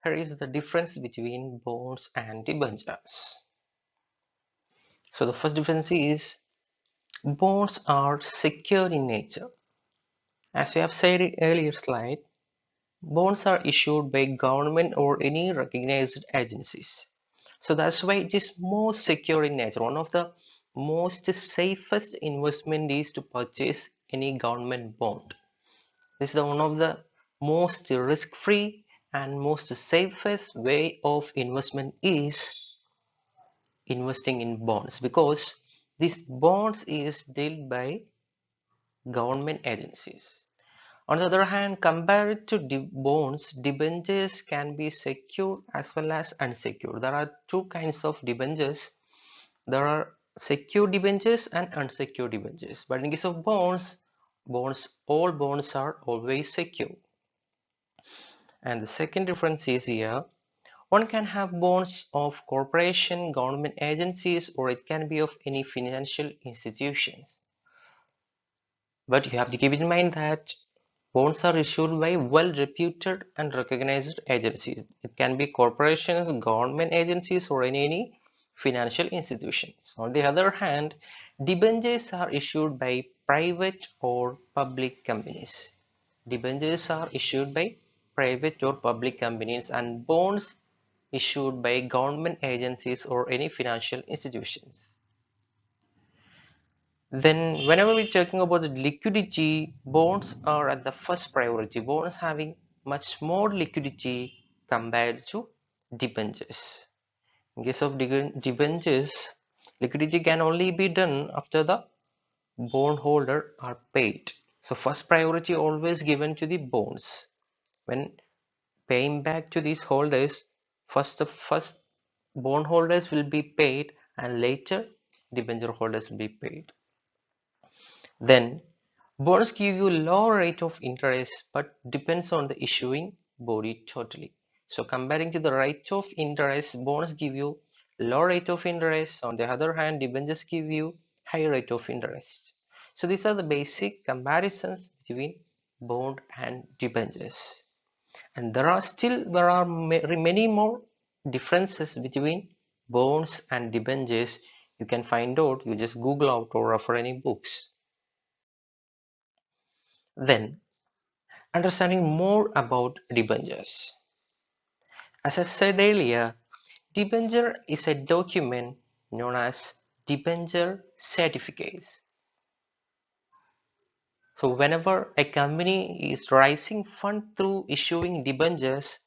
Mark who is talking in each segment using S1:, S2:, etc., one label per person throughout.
S1: here is the difference between bonds and debentures. So the first difference is bonds are secured in nature. As we have said in earlier slide, bonds are issued by government or any recognized agencies. So that's why it is more secure in nature. One of the most safest investment is to purchase any government bond. This is one of the most risk-free and most safest way of investment is investing in bonds, because these bonds is dealt by government agencies. On the other hand, compared to bonds, debentures can be secure as well as unsecured. There are two kinds of debentures. There are secure debentures and unsecured debentures. But in case of bonds, all bonds are always secure. And the second difference is here, one can have bonds of corporation, government agencies, or it can be of any financial institutions. But you have to keep in mind that bonds are issued by well-reputed and recognized agencies. It can be corporations, government agencies, or any financial institutions. On the other hand, debentures are issued by private or public companies. Debentures are issued by private or public companies, and bonds issued by government agencies or any financial institutions. Then whenever we're talking about the liquidity, bonds are at the first priority. Bonds having much more liquidity compared to debentures. In case of debentures, liquidity can only be done after the bondholder are paid. So first priority always given to the bonds. When paying back to these holders, first bondholders will be paid and later debenture holders will be paid. Then bonds give you low rate of interest but depends on the issuing body totally. So comparing to the rate of interest, bonds give you low rate of interest. On the other hand, debentures give you high rate of interest. So these are the basic comparisons between bond and debentures. And there are many more differences between bonds and debentures. You can find out, you just Google out or refer any books. Then, understanding more about debentures. As I said earlier, debenture is a document known as debenture certificates. So whenever a company is raising fund through issuing debentures,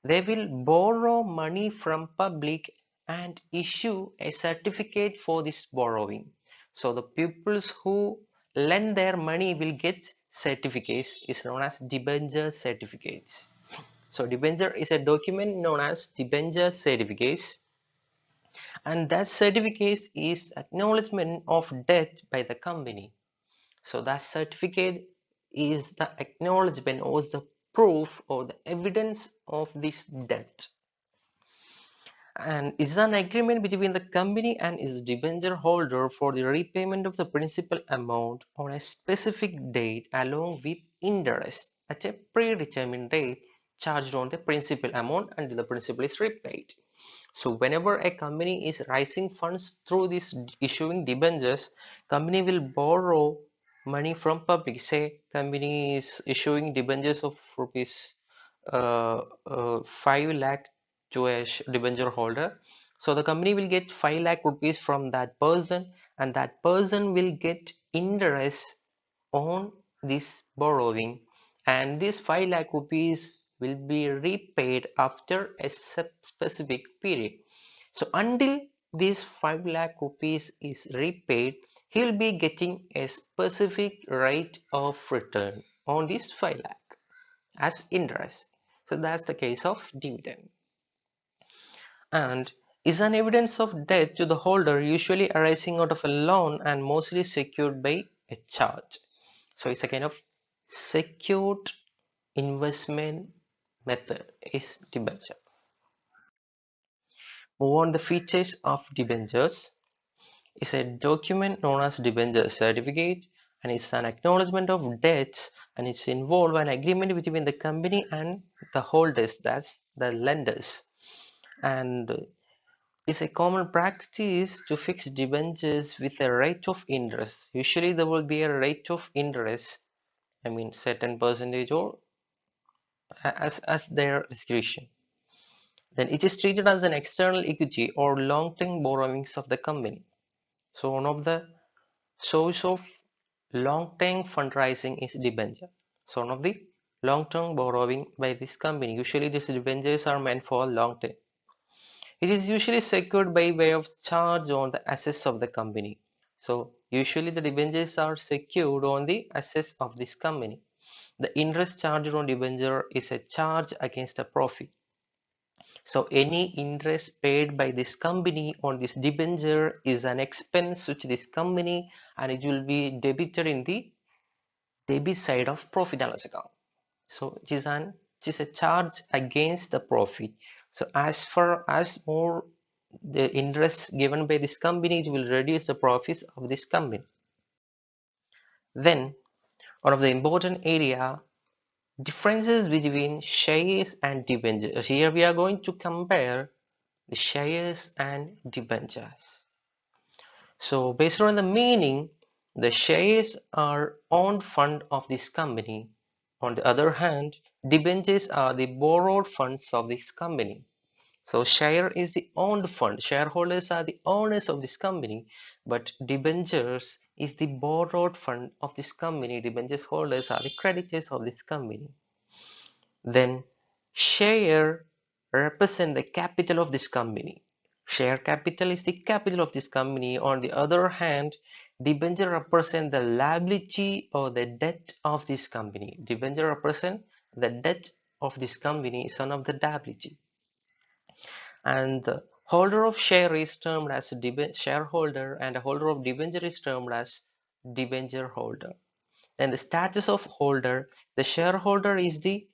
S1: they will borrow money from public and issue a certificate for this borrowing. So the peoples who lend their money will get certificates, is known as debenture certificates. So debenture is a document known as debenture certificates, and that certificate is acknowledgement of debt by the company. So that certificate is the acknowledgement or the proof or the evidence of this debt, and is an agreement between the company and its debenture holder for the repayment of the principal amount on a specific date along with interest at a predetermined date charged on the principal amount until the principal is repaid. So whenever a company is raising funds through this issuing debentures, company will borrow money from public. Say company is issuing debentures of rupees 5 lakh to a debenture holder. So the company will get 5 lakh rupees from that person, and that person will get interest on this borrowing, and this 5 lakh rupees will be repaid after a specific period. So until this 5 lakh rupees is repaid, he will be getting a specific rate of return on this 5 lakh as interest. So that's the case of dividend. And is an evidence of debt to the holder, usually arising out of a loan and mostly secured by a charge. So it's a kind of secured investment method is debenture. Move on, the features of debentures. Is a document known as debenture certificate, and it's an acknowledgement of debts, and it's involved an agreement between the company and the holders, that's the lenders. And it's a common practice to fix debentures with a rate of interest. Usually there will be a rate of interest, I mean certain percentage or as their discretion. Then it is treated as an external equity or long-term borrowings of the company. So one of the source of long-term fundraising is debenture. So one of the long-term borrowing by this company. Usually these debentures are meant for long term. It is usually secured by way of charge on the assets of the company. So usually the debentures are secured on the assets of this company. The interest charged on debenture is a charge against a profit. So any interest paid by this company on this debenture is an expense which this company, and it will be debited in the debit side of profit and loss account. So it is a charge against the profit. So as far as more the interest given by this company, it will reduce the profits of this company. Then one of the important area, differences between shares and debentures. Here we are going to compare the shares and debentures. So based on the meaning, the shares are owned fund of this company. On the other hand, debentures are the borrowed funds of this company. So share is the owned fund. Shareholders are the owners of this company, but debentures is the borrowed fund of this company. Debentures holders are the creditors of this company. Then share represent the capital of this company. Share capital is the capital of this company. On the other hand, debenture represent the liability or the debt of this company. Debenture represent the debt of this company is one of the liability. And the holder of share is termed as shareholder, and a holder of debenture is termed as debenture holder. Then the status of holder, the shareholder is the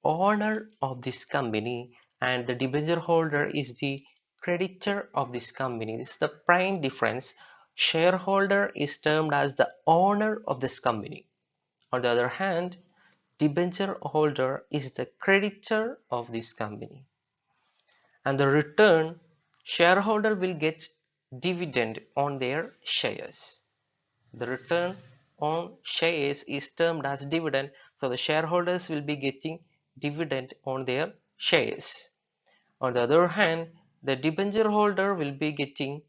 S1: owner of this company and the debenture holder is the creditor of this company. This is the prime difference. Shareholder is termed as the owner of this company. On the other hand, debenture holder is the creditor of this company. And the return, shareholder will get dividend on their shares. The return on shares is termed as dividend, so the shareholders will be getting dividend on their shares. On the other hand, the debenture holder will be getting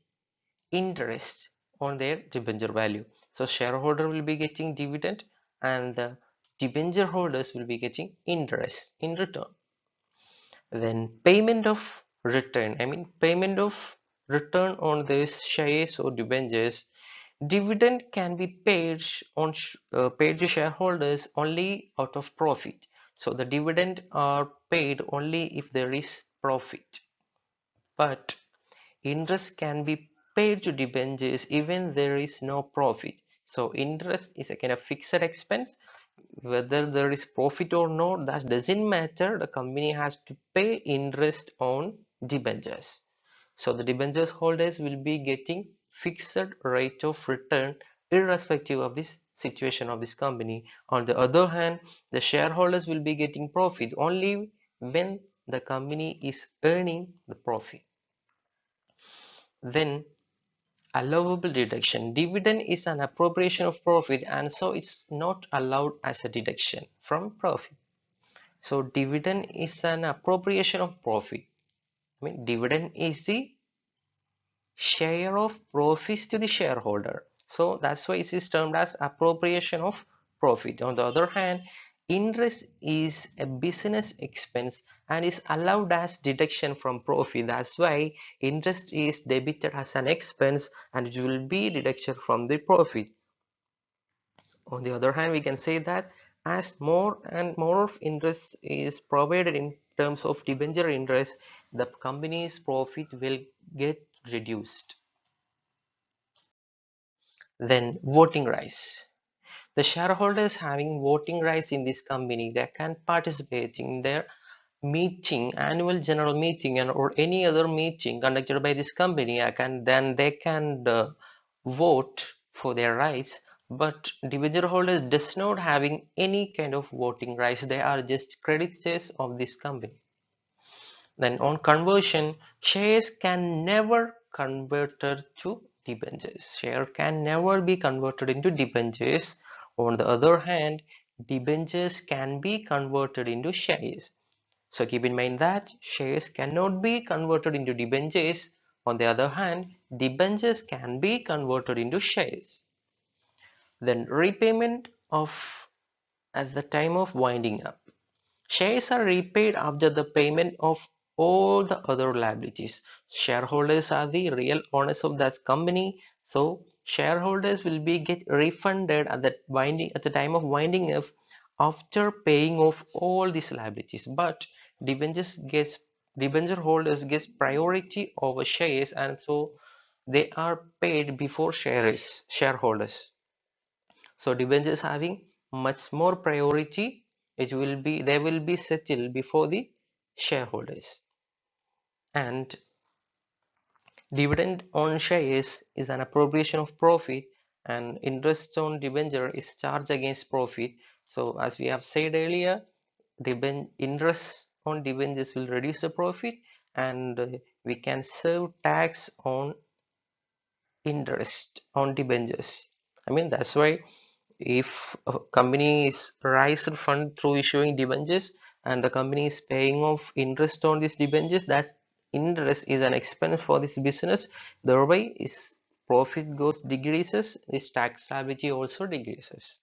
S1: interest on their debenture value. So shareholder will be getting dividend and the debenture holders will be getting interest in return. Then payment of return, payment of return on these shares or debentures. Dividend can be paid paid to shareholders only out of profit. So the dividend are paid only if there is profit. But interest can be paid to debentures even there is no profit. So interest is a kind of fixed expense. Whether there is profit or not, that doesn't matter. The company has to pay interest on debentures. So the debentures holders will be getting fixed rate of return irrespective of this situation of this company. On the other hand, the shareholders will be getting profit only when the company is earning the profit. Then allowable deduction. Dividend is an appropriation of profit and so it's not allowed as a deduction from profit. So dividend is an appropriation of profit. Dividend is the share of profits to the shareholder. So that's why it is termed as appropriation of profit. On the other hand, interest is a business expense and is allowed as deduction from profit. That's why interest is debited as an expense and it will be deduction from the profit. On the other hand, we can say that as more and more of interest is provided in terms of debenture interest, the company's profit will get reduced. Then voting rights. The shareholders having voting rights in this company, they can participate in their meeting, annual general meeting, and or any other meeting conducted by this company. Then they can vote for their rights but debenture holders does not having any kind of voting rights. They are just creditors of this company. Then on conversion, shares can never converted to debentures. Share can never be converted into debentures. On the other hand, debentures can be converted into shares. So keep in mind that shares cannot be converted into debentures. On the other hand, debentures can be converted into shares. Then repayment of at the time of winding up. Shares are repaid after the payment of all the other liabilities. Shareholders are the real owners of that company, so shareholders will be get refunded at the time of winding up after paying off all these liabilities. But debentures gets debenture holders gets priority over shares, and so they are paid before shareholders. So debentures having much more priority, they will be settled before the shareholders. And dividend on shares is an appropriation of profit, and interest on debenture is charged against profit. So as we have said earlier, interest on debentures will reduce the profit, and we can save tax on interest on debentures. I mean, that's why if a company is raised fund through issuing debentures and the company is paying off interest on these debentures, that interest is an expense for this business, thereby its profit goes decreases, its tax liability also decreases.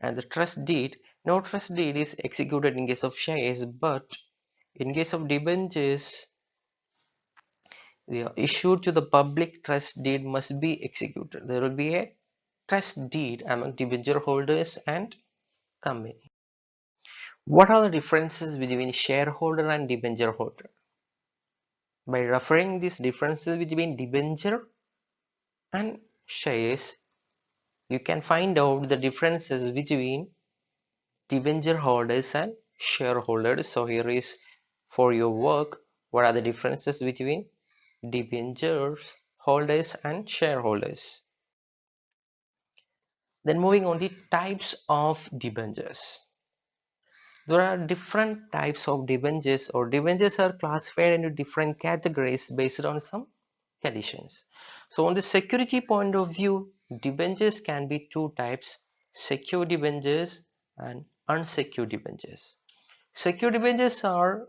S1: And the trust deed, no trust deed is executed in case of shares, but in case of debentures, they are issued to the public. Trust deed must be executed. There will be a trust deed among debenture holders and company. What are the differences between shareholder and debenture holder? By referring these differences between debenture and shares, you can find out the differences between debenture holders and shareholders. So here is for your work, what are the differences between debenture holders and shareholders? Then moving on the types of debentures. There are different types of debentures, or debentures are classified into different categories based on some conditions. So on the security point of view, debentures can be two types: secure debentures and unsecured debentures. Secure debentures are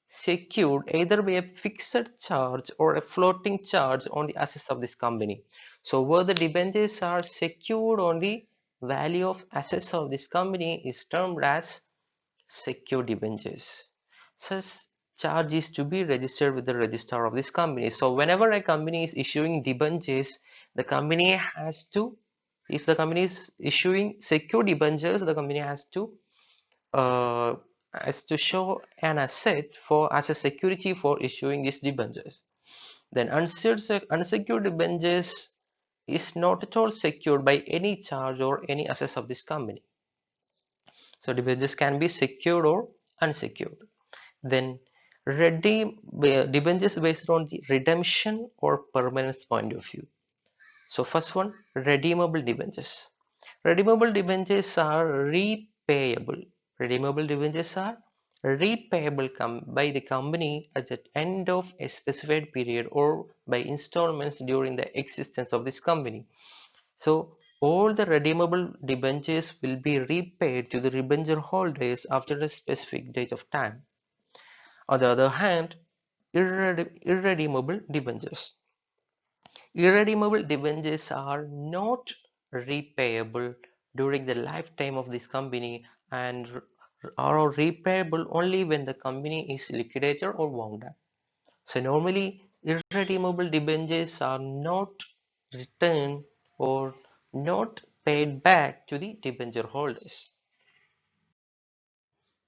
S1: secured either by a fixed charge or a floating charge on the assets of this company. So where the debentures are secured on the value of assets of this company is termed as secure debentures. Such charge is to be registered with the register of this company. So whenever a company is issuing debentures, the company has to, if the company is issuing secure debentures, the company uh, has to show an asset for as a security for issuing these debentures. Then unsecured debentures is not at all secured by any charge or any assets of this company. So debentures can be secured or unsecured. Then debentures based on the redemption or permanence point of view. So first one, redeemable debentures. Redeemable debentures are repayable. Redeemable debentures are repayable by the company at the end of a specified period or by installments during the existence of this company. So all the redeemable debentures will be repaid to the debenture holders after a specific date of time. On the other hand, irredeemable debentures. Irredeemable debentures are not repayable during the lifetime of this company and are repayable only when the company is liquidated or wound up. So normally irredeemable debentures are not returned or not paid back to the debenture holders.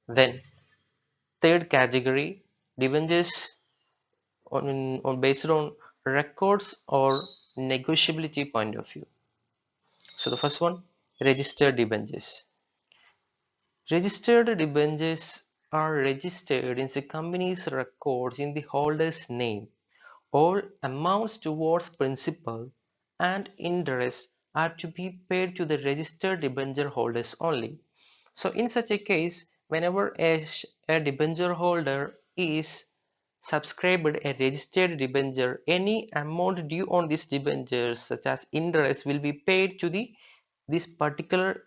S1: Then third category, debentures based on records or negotiability point of view. So the first one, registered debentures. Registered debentures are registered in the company's records in the holder's name. All amounts towards principal and interest are to be paid to the registered debenture holders only. So in such a case, whenever a debenture holder is subscribed a registered debenture, any amount due on this debenture such as interest will be paid to this particular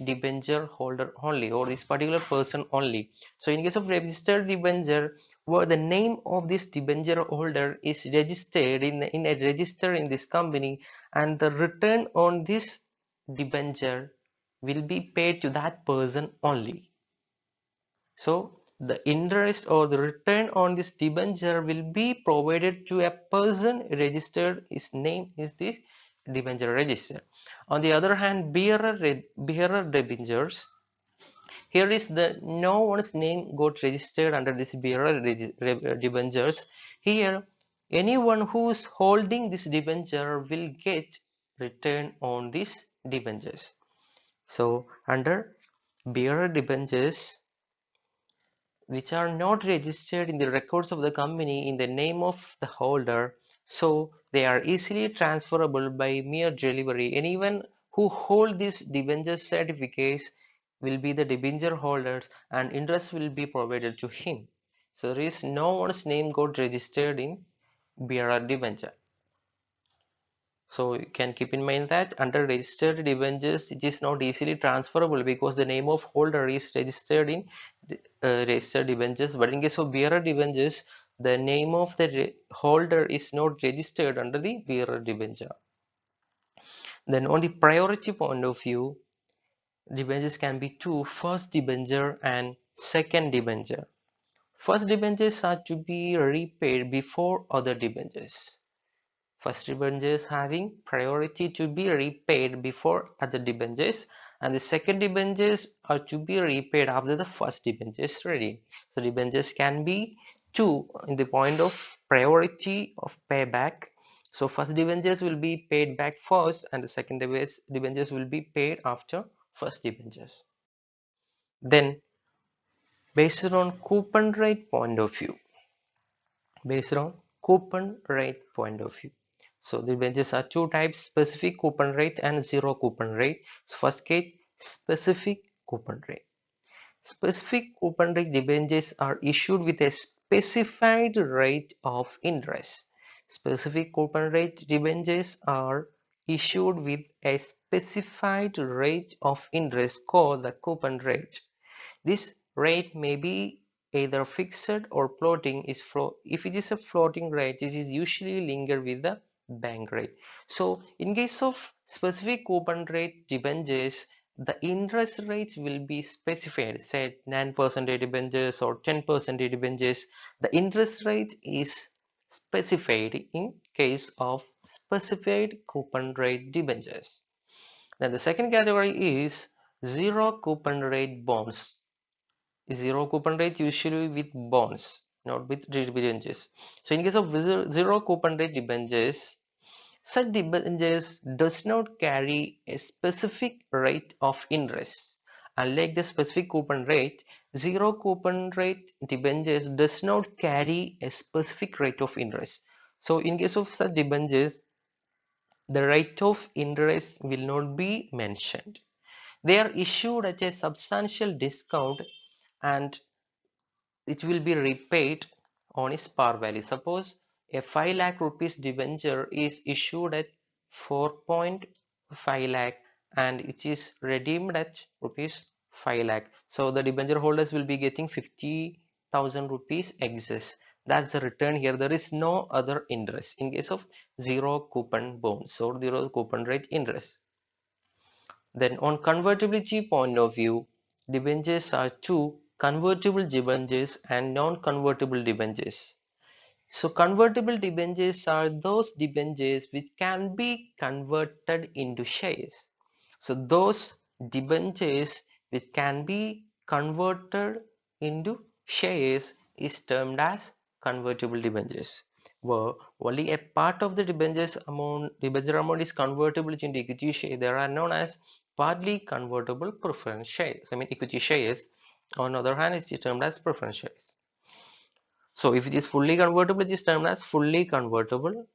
S1: debenture holder only, or this particular person only. So in case of registered debenture, where the name of this debenture holder is registered in a register in this company, and the return on this debenture will be paid to that person only. So the interest or the return on this debenture will be provided to a person registered. His name is the debenture register. On the other hand, bearer debentures. Here is the no one's name got registered under this bearer debentures. Here, anyone who's holding this debenture will get return on these debentures. So under bearer debentures, which are not registered in the records of the company in the name of the holder, so they are easily transferable by mere delivery. Anyone who hold these debenture certificates will be the debenture holders, and interest will be provided to him. So there is no one's name got registered in bearer debenture. So you can keep in mind that under registered debentures, it is not easily transferable because the name of holder is registered in registered debentures. But in case of bearer debentures, the name of the holder is not registered under the bearer debenture. Then on the priority point of view, debentures can be two: first debenture and second debenture. First debentures are to be repaid before other debentures. First debentures having priority to be repaid before other debentures, and the second debentures are to be repaid after the first debentures ready. So debentures can be two in the point of priority of payback. So first debentures will be paid back first, and the second debentures will be paid after first debentures. Then based on coupon rate point of view, based on coupon rate point of view. So the debentures are two types: specific coupon rate and zero coupon rate. So first case, specific coupon rate. Specific coupon rate debentures are issued with a specified rate of interest. Specific coupon rate debentures are issued with a specified rate of interest called the coupon rate. This rate may be either fixed or floating. If it is a floating rate, this is usually linked with the bank rate. So in case of specific coupon rate debentures, the interest rates will be specified, say 9% debentures or 10% debentures. The interest rate is specified in case of specified coupon rate debentures. Then the second category is zero coupon rate bonds. Zero coupon rate usually with bonds, not with debentures. So in case of zero coupon rate debentures, such debentures does not carry a specific rate of interest. Unlike the specific coupon rate, zero coupon rate debentures does not carry a specific rate of interest. So in case of such debentures, the rate of interest will not be mentioned. They are issued at a substantial discount, and it will be repaid on its par value. Suppose a 5 lakh rupees debenture is issued at 4.5 lakh and it is redeemed at rupees 5 lakh. So the debenture holders will be getting 50,000 rupees excess. That's the return here. There is no other interest in case of zero coupon bonds or zero coupon rate interest. Then on convertibility point of view, debentures are two: convertible debentures and non-convertible debentures. So convertible debentures are those debentures which can be converted into shares. So those debentures which can be converted into shares is termed as convertible debentures, where only a part of the debenture amount is convertible into equity share. They are known as partly convertible preference shares. I mean equity shares. On the other hand, it is termed as preference shares. So if it is fully convertible, it is termed as fully convertible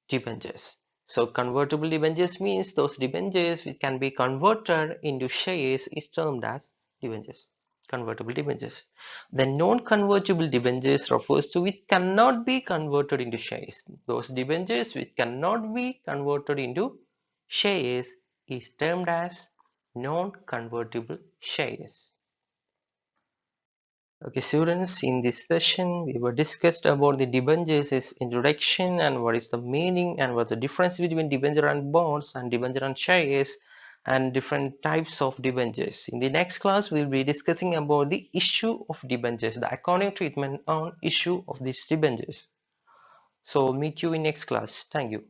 S1: debentures. So convertible debentures means those debentures which can be converted into shares is termed as debentures. Convertible debentures. The non-convertible debentures refers to which cannot be converted into shares. Those debentures which cannot be converted into shares is termed as non-convertible shares. Okay, students, in this session, we were discussed about the debentures is introduction and what is the meaning and what's the difference between debenture and bonds and debenture and shares and different types of debentures. In the next class, we'll be discussing about the issue of debentures, the accounting treatment on issue of these debentures. So meet you in next class. Thank you.